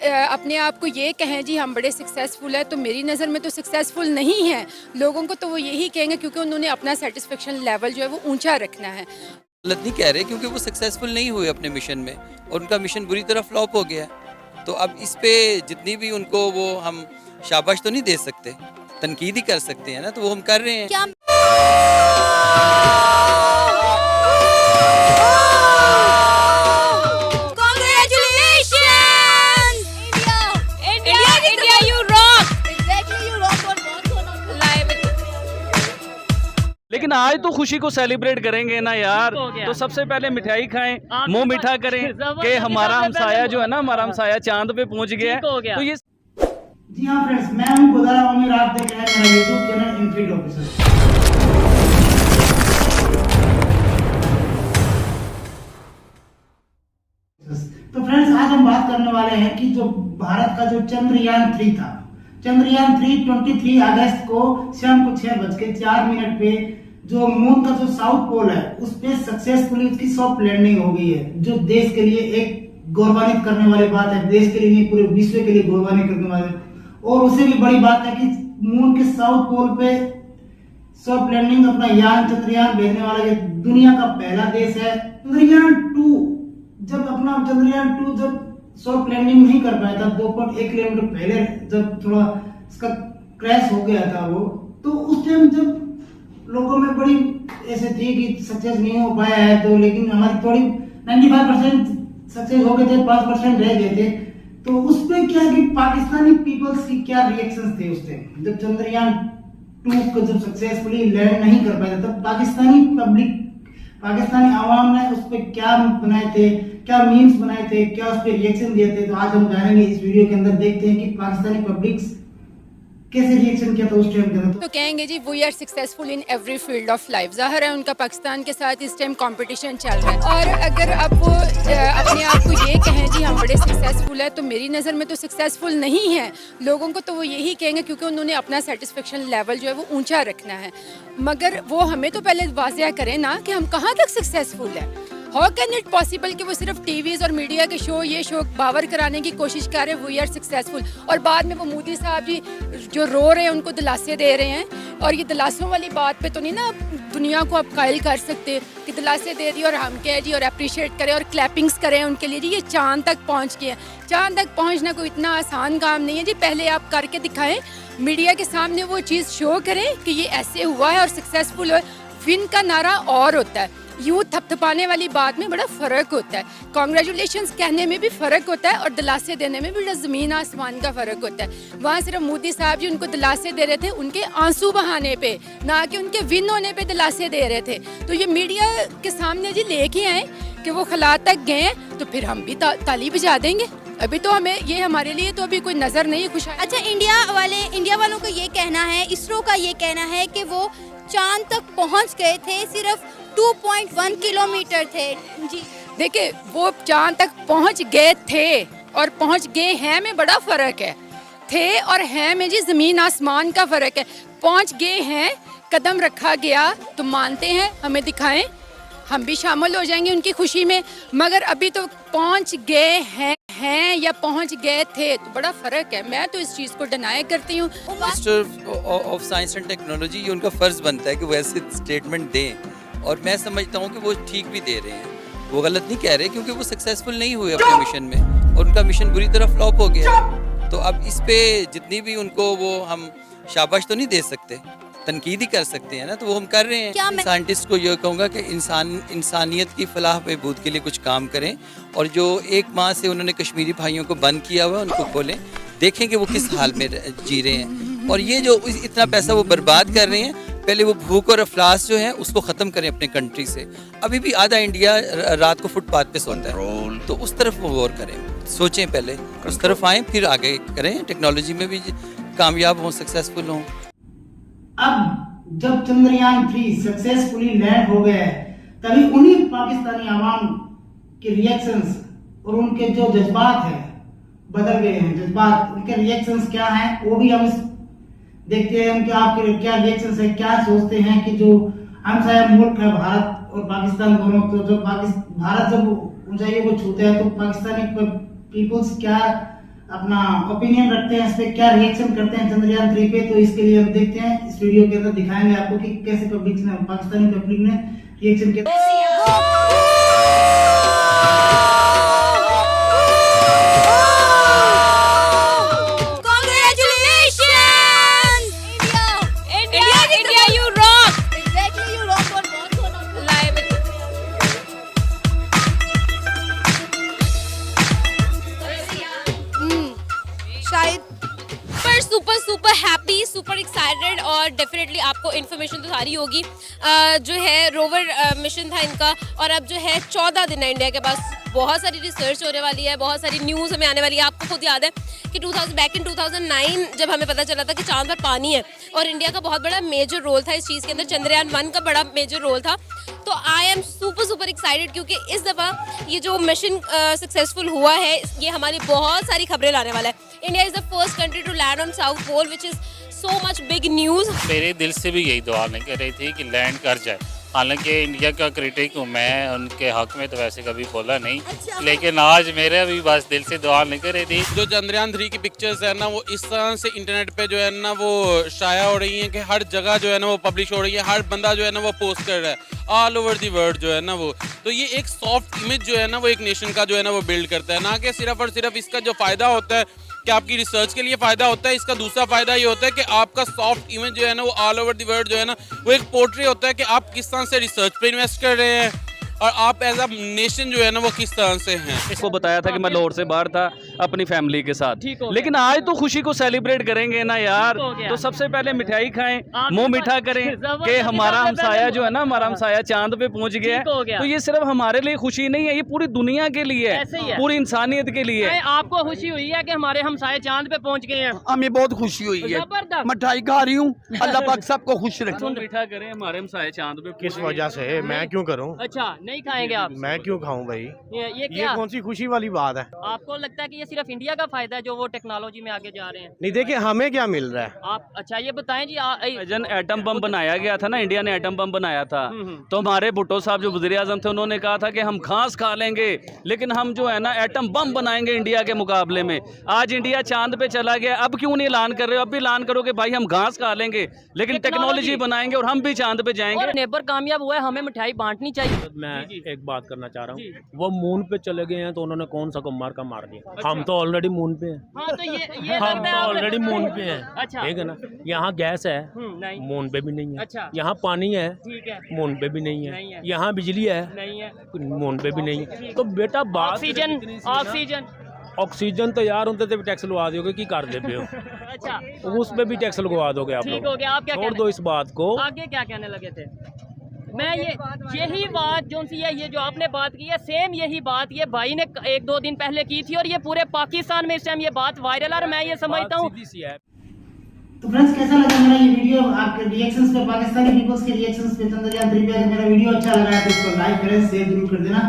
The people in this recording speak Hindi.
अपने आप को ये कहें जी हम बड़े सक्सेसफुल है, तो मेरी नज़र में तो सक्सेसफुल नहीं है। लोगों को तो वो यही कहेंगे क्योंकि उन्होंने अपना सेटिस्फेक्शन लेवल जो है वो ऊंचा रखना है। गलत नहीं कह रहे, क्योंकि वो सक्सेसफुल नहीं हुए अपने मिशन में और उनका मिशन बुरी तरह फ्लॉप हो गया है। तो अब इस पे जितनी भी उनको वो हम शाबाश तो नहीं दे सकते, तनकीद ही कर सकते हैं ना, तो वो हम कर रहे हैं। क्या लेकिन आज तो खुशी को सेलिब्रेट करेंगे ना यार, तो सबसे पहले मिठाई खाएं, मुंह मीठा करें कि हमारा हमसाया जो है ना, हमारा हमसाया चांद पे पहुंच गया है। तो ये जी हाँ फ्रेंड्स, मैं हूं गोदारा आमिर, आप देख रहे हैं मेरा यूट्यूब चैनल इनफील्ड ऑफिसर। तो फ्रेंड्स, आज हम बात करने वाले हैं कि जो भारत का जो चंद्रयान 3 था, चंद्रयान 3 23 अगस्त को शाम को 6:04 पे जो मून का जो साउथ पोल है उस पे सक्सेसफुली उसकी सॉफ्ट लैंडिंग हो गई है, जो देश के लिए एक गौरवान्वित करने वाली बात है। देश के लिए नहीं, पूरे विश्व के लिए गौरवान्वित करने वाली। और उससे भी बड़ी बात है कि मून के साउथ पोल पे सॉफ्ट लैंडिंग अपना यान चंद्रयान भेजने वाला ये दुनिया का पहला देश है। चंद्रयान 2 जब सॉफ्ट लैंडिंग नहीं कर पाया था, 2.1 किलोमीटर पहले जब थोड़ा इसका क्रैश हो गया था वो, तो उस टाइम जब लोगों में बड़ी ऐसे थी कि सक्सेस नहीं हो पाया है, तो लेकिन हमारी थोड़ी 95% सक्सेस हो गए थे, 5% रह गए थे। तो उस पे क्या कि पाकिस्तानी पीपल्स की क्या रिएक्शंस थे उस टाइम जब चंद्रयान 2 को जब सक्सेसफुली लैंड नहीं कर पाया था, तब पाकिस्तानी आवाम ने उस पे क्या बनाए थे, क्या मीम्स बनाए थे, क्या उस पे रिएक्शन दिए थे। तो आज हम जानेंगे इस वीडियो के अंदर, देखते हैं कि पाकिस्तानी पब्लिक कैसे रिएक्शन किया था उस टाइम के अंदर। तो कहेंगे जी we are successful in every field of life. ज़ाहिर है उनका पाकिस्तान के साथ इस टाइम कंपटीशन चल रहा है, और अगर अब वो अपने आप को ये कहें जी हम बड़े सक्सेसफुल है, तो मेरी नज़र में तो सक्सेसफुल नहीं है। लोगों को तो वो यही कहेंगे क्योंकि उन्होंने अपना सेटिस्फेक्शन लेवल जो है वो ऊंचा रखना है। मगर वो हमें तो पहले वाज़िया करें ना कि हम कहाँ तक सक्सेसफुल है। हाउ कैन इट पॉसिबल कि वो सिर्फ टीवीज़ और मीडिया के शो ये शो बावर कराने की कोशिश कर रहे हैं वी आर सक्सेसफुल, और बाद में वो मोदी साहब जी जो रो रहे हैं उनको दिलासे दे रहे हैं। और ये दिलासों वाली बात पे तो नहीं ना दुनिया को आप कायल कर सकते कि दिलासे दे दिए और हम कहें जी और अप्रिशिएट करें और क्लैपिंग्स करें उनके लिए जी ये चांद तक पहुँच गए। चांद तक पहुँचना कोई इतना आसान काम नहीं है जी। पहले आप करके दिखाएं, मीडिया के सामने वो चीज़ शो करें कि ये ऐसे हुआ है और सक्सेसफुल हुआ। विन का नारा और होता है, यूँ थपथपाने वाली बात में बड़ा फ़र्क होता है। कॉन्ग्रेचुलेशंस कहने में भी फ़र्क होता है और दिलासे देने में भी बड़ा ज़मीन आसमान का फ़र्क होता है। वहाँ सिर्फ मोदी साहब जी उनको दिलासे दे रहे थे उनके आंसू बहाने पे, ना कि उनके विन होने पे दिलासे दे रहे थे। तो ये मीडिया के सामने जी लेके आए कि वो खला तक गए, तो फिर हम भी ताली बजा देंगे। अभी तो हमें ये हमारे लिए तो अभी कोई नज़र नहीं है खुश। अच्छा, इंडिया वालों का ये कहना है, इसरो का ये कहना है कि वो चांद तक पहुंच गए थे, सिर्फ 2.1 किलोमीटर थे जी। देखिए वो चांद तक पहुंच गए थे और पहुंच गए हैं में बड़ा फ़र्क है। थे और हैं में जी ज़मीन आसमान का फ़र्क है। पहुंच गए हैं, कदम रखा गया तो मानते हैं, हमें दिखाएं, हम भी शामिल हो जाएंगे उनकी खुशी में। मगर अभी तो पहुंच गए हैं या पहुंच गए थे तो बड़ा फ़र्क है। मैं तो इस चीज़ को डिनाई करती हूँ। Minister of science and technology, ये उनका फ़र्ज़ बनता है कि वो ऐसे स्टेटमेंट दें, और मैं समझता हूँ कि वो ठीक भी दे रहे हैं। वो गलत नहीं कह रहे, क्योंकि वो सक्सेसफुल नहीं हुए अपने मिशन में और उनका मिशन बुरी तरह फ्लॉप हो गया है। तो अब इस पे जितनी भी उनको वो हम शाबाश तो नहीं दे सकते, तनकीद ही कर सकते हैं ना, तो वो हम कर रहे हैं। साइंटिस्ट को ये कहूँगा कि इंसानियत की फलाह बहबूद के लिए कुछ काम करें, और जो 1 माह से उन्होंने कश्मीरी भाइयों को बंद किया हुआ है उनको खोलें, देखें कि वो किस हाल में जी रहे हैं। और ये जो इतना पैसा वो बर्बाद कर रहे हैं, पहले वो भूख और अफलास जो है उसको ख़त्म करें अपने कंट्री से। अभी भी आधा इंडिया रात को फुटपाथ पे सोता है, तो उस तरफ वो गौर करें, सोचें, पहले उस तरफ आएँ फिर आगे करें, टेक्नोलॉजी में भी कामयाब हों, सक्सेसफुल हों। अब जब चंद्रयान 3 सक्सेसफुली लैंड हो गया है, तभी उन्हीं पाकिस्तानी आवाम के रिएक्शंस और उनके जो जज्बात हैं बदल गए हैं। जज्बात, उनके रिएक्शंस क्या हैं वो भी हम देखते हैं कि आपके क्या रिएक्शंस है, क्या सोचते हैं कि जो हमसाया मुल्क है भारत और पाकिस्तान दोनों, तो जब भारत जब ऊंचाइयों को छूते हैं तो पाकिस्तानी पीपल्स क्या अपना ओपिनियन रखते हैं, इस पे क्या रिएक्शन करते हैं चंद्रयान 3 पे। तो इसके लिए हम देखते हैं, इस वीडियो के अंदर दिखाएंगे आपको कि कैसे पब्लिक ने, पाकिस्तानी पब्लिक ने रिएक्शन किया। सुपर हैप्पी, सुपर एक्साइटेड और डेफिनेटली आपको इन्फॉर्मेशन तो सारी होगी। जो है रोवर मिशन था इनका और अब जो है 14 दिन है इंडिया के पास। बहुत सारी रिसर्च होने वाली है, बहुत सारी न्यूज़ हमें आने वाली है। आपको खुद याद है कि 2009 जब हमें पता चला था कि चांद पर पानी है और इंडिया का बहुत बड़ा मेजर रोल था इस चीज़ के अंदर, चंद्रयान 1 का बड़ा मेजर रोल था। तो आई एम सुपर एक्साइटेड क्योंकि इस दफ़ा ये जो मिशन सक्सेसफुल हुआ है ये हमारी बहुत सारी खबरें लाने वाला है। India is the first country to land on south pole which is so much big news. मेरे दिल से भी यही दुआ नहीं कर रही थी कि लैंड कर जाए। हालांकि इंडिया का क्रिटिक हूँ मैं, उनके हक में तो वैसे कभी बोला नहीं, लेकिन आज मेरे भी बस दिल से दुआ नहीं कर रही थी। जो चंद्रयान 3 की पिक्चर्स है ना वो इस तरह से इंटरनेट पे जो है ना वो शाया हो रही हैं कि हर जगह जो है ना वो पब्लिश हो रही है, हर बंदा जो है ना वो पोस्ट कर रहा है ऑल ओवर दी वर्ल्ड जो है ना वो। तो ये एक सॉफ्ट इमेज जो है ना वो एक नेशन का जो है ना वो बिल्ड करता है, ना कि सिर्फ और सिर्फ इसका जो फ़ायदा होता है कि आपकी रिसर्च के लिए फ़ायदा होता है। इसका दूसरा फ़ायदा ये होता है कि आपका सॉफ्ट इमेज जो है ना वो ऑल ओवर द वर्ल्ड जो है ना वो एक पोर्ट्रे होता है कि आप किस तरह से रिसर्च पे इन्वेस्ट कर रहे हैं और आप एज अ नेशन जो है ना वो किस तरह से हैं। इसको बताया था कि मैं लाहौर से बाहर था अपनी फैमिली के साथ, लेकिन आज तो खुशी को सेलिब्रेट करेंगे ना यार। तो सबसे पहले मिठाई खाएं, मुंह मीठा करें कि हमारा हमसाया जो है ना, हमारा हमसाया चांद पे पहुंच गया है। तो ये सिर्फ हमारे लिए खुशी नहीं है, ये पूरी दुनिया के लिए है, पूरी इंसानियत के लिए है। आपको खुशी हुई है कि हमारे हमसाए चांद पे पहुंच गए हैं? हमें बहुत खुशी हुई है, मिठाई खा रही हूँ, अल्लाह पाक सबको खुश रखे। मीठा करें, हमारे हमसाए चांद पे। किस वजह से मैं क्यों करूँ? अच्छा नहीं खाएंगे आप? मैं क्यों खाऊं भाई? ये कौन सी खुशी वाली बात है? आपको लगता है कि ये सिर्फ इंडिया का फायदा है जो वो टेक्नोलॉजी में आगे जा रहे हैं? नहीं देखिए हमें क्या मिल रहा है आप अच्छा ये बताएं जी। जन एटम बम बनाया गया था ना, इंडिया ने एटम बम बनाया था, तो हमारे भुट्टो साहब जो वज़ीर आज़म थे उन्होंने कहा था कि हम घास खा लेंगे लेकिन हम जो है ना एटम बम बनाएंगे इंडिया के मुकाबले में। आज इंडिया चांद पे चला गया, अब क्यों नहीं ऐलान कर रहे हो? अब भी ऐलान करो कि भाई हम घास खा लेंगे लेकिन टेक्नोलॉजी बनाएंगे और हम भी चांद पे जाएंगे। नेबर कामयाब हुआ है, हमें मिठाई बांटनी चाहिए। मैं एक बात करना चाह रहा हूँ, वो मून पे चले गए हैं तो उन्होंने कौन सा को मार दिया। हम तो ऑलरेडी मून पे हैं। हाँ, तो ये हम तो ऑलरेडी मून पे हैं। अच्छा ठीक है ना, यहाँ गैस है मून पे भी नहीं है। अच्छा यहाँ पानी है ठीक है, मून पे भी नहीं है। यहाँ बिजली है नहीं है, मून पे भी नहीं है। तो बेटा बात ऑक्सीजन तो यार उनसे भी टैक्स लगा दोगे, की कर दे पे हो? अच्छा उस पे भी टैक्स लगवा दोगे आप ठीक लोग। हो गया। आप क्या छोड़ दो इस बात को। आगे क्या कहने लगे थे? मैं यही बात जो सी है, ये जो आपने बात की है सेम यही बात ये भाई ने 1-2 दिन पहले की थी और ये पूरे पाकिस्तान में इस टाइम ये बात वायरल है और मैं ये समझता हूँ। तो फ्रेंड्स कैसा लगा मेरा ये वीडियो? आपके रिएक्शंस पे, पाकिस्तानी पीपल्स के रिएक्शंस पे चंद्रयान 3 पे अगर मेरा वीडियो अच्छा लगा है तो इसको लाइक करें, शेयर जरूर कर देना।